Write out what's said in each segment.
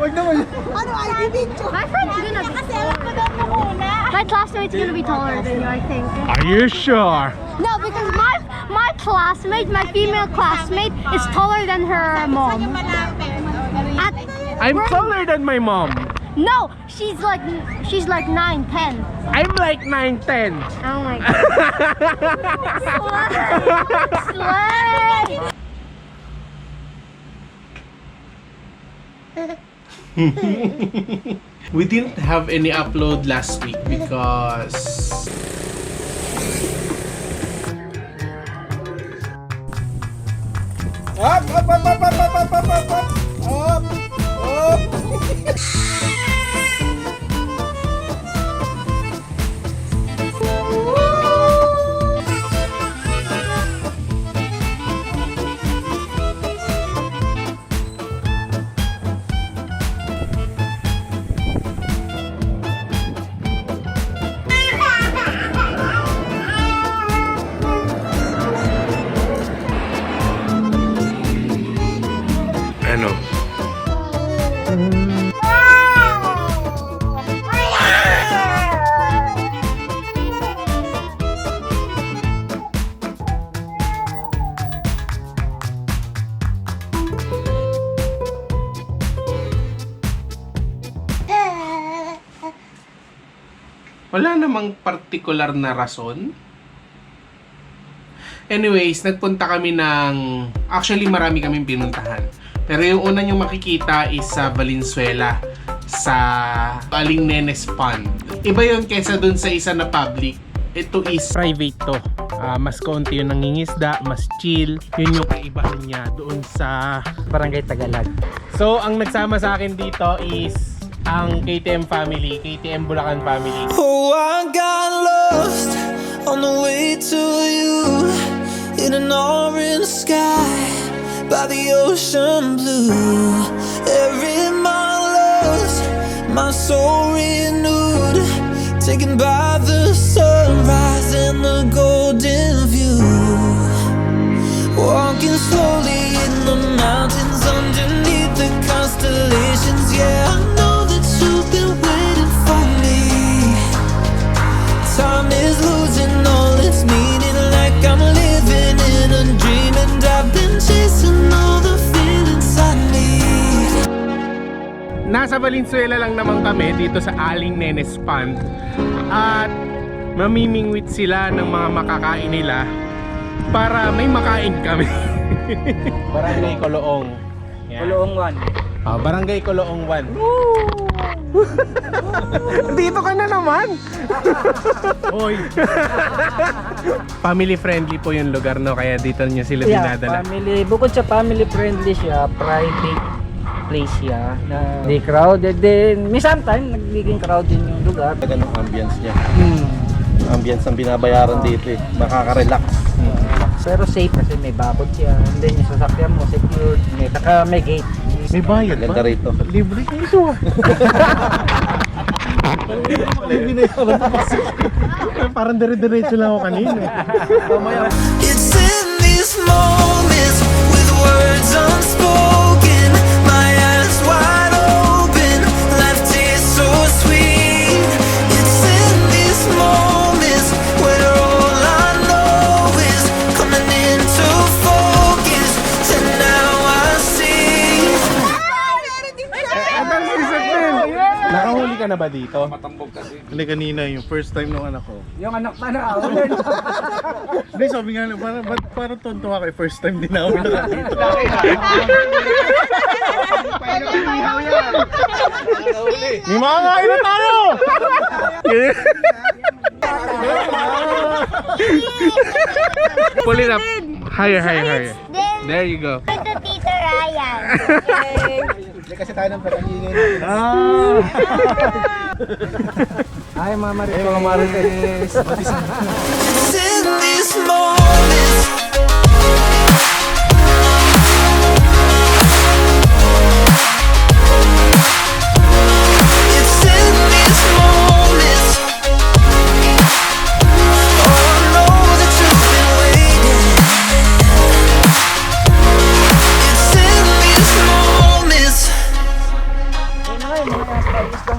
Wag naman. Ano ay video? My friend's gonna be my classmate's gonna be taller than you, I think. Are you sure? No, because my classmate, my female classmate, is taller than her mom. I'm taller than my mom. No, she's like 9'10". I'm like 9'10". Oh my god. Slay! We didn't have any upload last week because up. Ano? Wala namang partikular na rason. Anyways, nagpunta kami ng... Actually, marami kaming pinuntahan. Pero yung una nyo makikita is sa Valenzuela, sa Aling Nenes Pond. Iba yun kesa dun sa isa na public. Ito is private to. Mas konti yung nangingisda, mas chill. Yun yung kaibahan niya doon sa Barangay Tagalag. So, ang nagsama sa akin dito is ang KTM family, KTM Bulacan family. Oh, I got lost on the way to you in an orange sky by the ocean blue. Every mile lost, my soul renewed, taken by the sunrise and the golden view. Walking slowly in the mountains underneath the constellations. Yeah, I know that you've been waiting for me. Time is losing all its meaning, like I'm living in a dream, and I've been chasing all the feelings I need. Nasa Valenzuela lang naman kami dito sa Aling Nenes Pond at mamimingwit sila ng mga makakain nila para may makain kami. Barangay Cxrlooo. Yeah. Cxrlooo 1. Barangay Cxrlooo 1. Dito ka na naman. Hoy. Family friendly po yung lugar, no? Kaya dito niyo sila dinadala. Family, bukod sa family friendly siya, private place siya na di crowded din. Sometimes nagiging crowded yung lugar. Ganun ambience niya. Ambience ang binabayaran dito eh. Makaka-relax. Pero safe kasi may babot siya. And then yung sasakyan mo secured. May gate. May bayad ba? Ganda rito. Libre ka ito. Parang dire-diretso lang ako kanina. It's in these moments with words unspoken, my eyes wide open, life tastes so sweet. It's in these moments where all I know is coming into focus, and now I see. Adang si Sakmin! Nakahuli ka na ba dito? Matambog kasi. Hindi, kanina yung first time ng anak ko. Yung anak pa na Hindi, sabi nga lang, parang tonto ako eh. First time din ako nakakita. May mga kain na tayo! Pull it up. Higher, higher, higher. There you go. Ito Tito Ryan. Hindi kasi tayo ng patangingin. Ay mga marites. It's in these moments. It's in these moments. Oh, I know that you've been waiting. It's in these moments.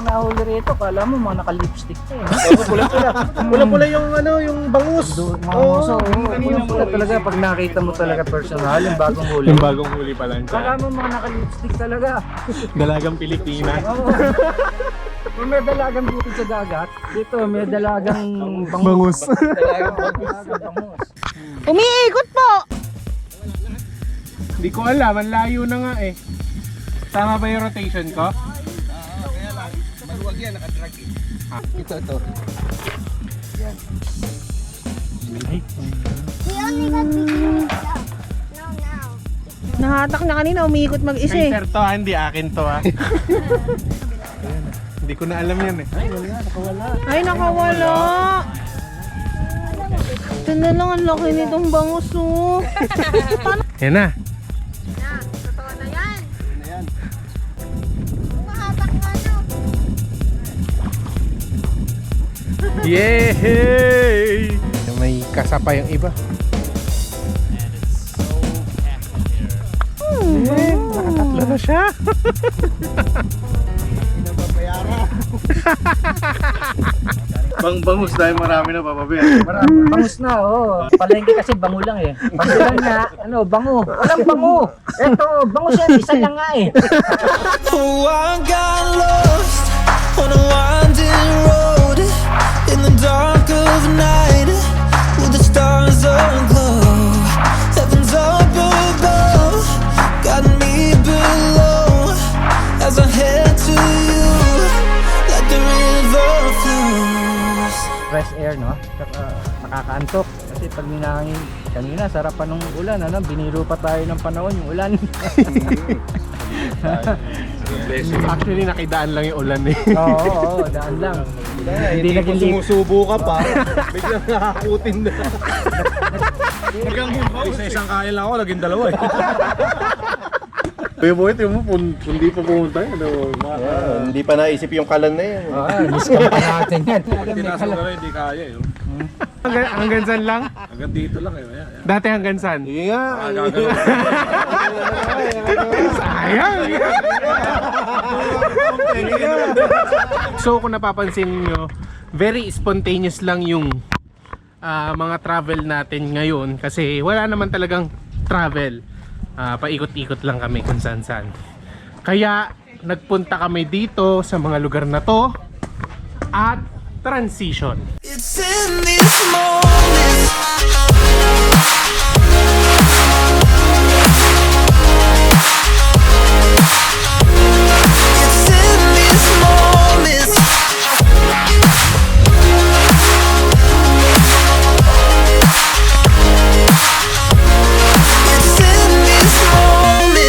nahuli rito, kala mo mga naka-lipstick na eh. Pula-pula. Pula-pula yung ano, yung bangus. Mga pula talaga pag nakita mo talaga personal, yung bagong huli. Yung bagong huli pa lang Kala siya. mo mga naka-lipstick talaga. Dalagang Pilipina. Oo. Kung may dalagang bukid sa dagat, dito may dalagang Bangus. Dalagang bangus. Umiikot po! Hindi ko alam, ang layo na nga eh. Tama ba yung rotation ko? Maluwag yan, nakadrag eh. Ito. We only got bikini stuff. No, now. Nahatak na kanina, umiikot mag-isa Kay eh. sir to, hindi akin to ah. Hindi ko na alam yan eh. Ay, nakawala. Ito na lang, ang laki nitong bangus oh. Yan na. Totoo na yan. Mahatak nga no. Yay! May kasapa yung iba. Nakatatlo na siya. Bangus dahil marami na papabiyan. Bangus na, oh. Palengke kasi bango lang eh. Bango lang nga, ano, bango. Walang bango. Eto, bangus yan, isa lang nga eh. Oh, I got lost on a winding road in the dark of night with the stars aglow. Heaven's up above, got me below as I head to you like the river flows. Fresh air, no? Nakakaantok. Kasi pag minangin, kanina, sarapan ng ulan, ano? Biniro pa tayo ng panahon, yung ulan. Actually, nakidaan lang yung ulan eh. Oo, daan lang. Hindi Hindi naging lip. sumusubo ka pa. Biglang nakakutin na. Isang kain lang ako, naging dalawa eh. Kuya Boy, mo, hindi pa pumunta yun. Hindi pa naisip yung kalan na yun. Discount pa natin yan. Tinaso na rin, hindi kaya yun. Hanggang saan lang? Hanggang dito lang eh. Dati hanggang saan? Sige nga. Sayang! So kung napapansin niyo, very spontaneous lang yung mga travel natin ngayon kasi wala naman talagang travel. Paikot-ikot lang kami kung saan-saan. Kaya nagpunta kami dito sa mga lugar na to at transition. It's in this moment. It's in this moment. It's in this moment.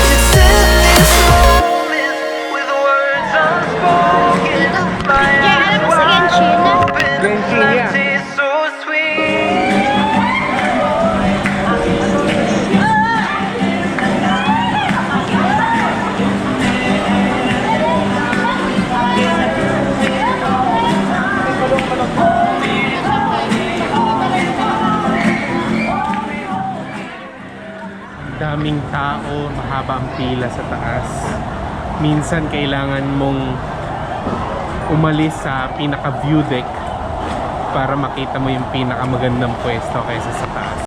It's in this moment with words unspoken. My eyes wide open, Genshin, yeah. taste so sweet. Daming tao, mahaba ang pila sa taas. Minsan kailangan mong umalis sa pinaka view deck para makita mo yung pinakamagandang pwesto kaysa sa taas.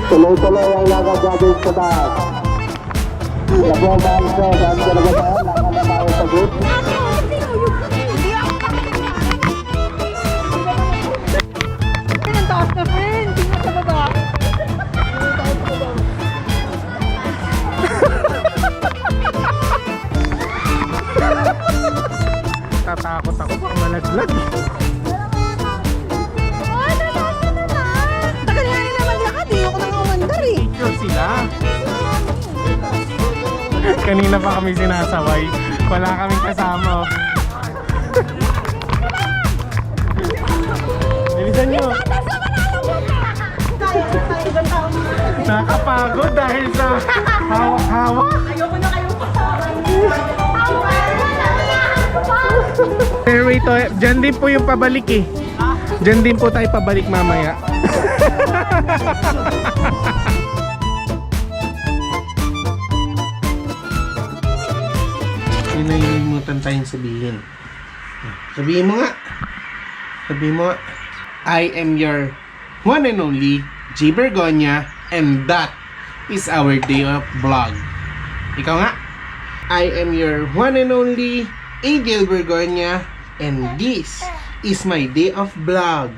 Tuloy-tuloy ang lakad natin sa taas. Labuang Bangso, saan ka nagatahan? Lakad na tayo sa group. Ang taas na, friend. Tingnan sa baba. Tatakot ako baka malaglag. Tagal nga nila maglakad eh. Ako nang umandar eh. Picture sila. Kanina pa kami sinasaway. Wala kaming kasama. Bilisan nyo. Nakapagod dahil sa hawak-hawak. Pero ito, dyan din po yung pabalik eh. Dyan din po tayo pabalik mamaya. Yun na yung tayong sabihin. Sabihin mo nga. Sabihin mo nga. I am your one and only G. Bergonia, and that is our day of vlog. Ikaw nga. I am your one and only Angel Bergonia, and this is my day of vlog.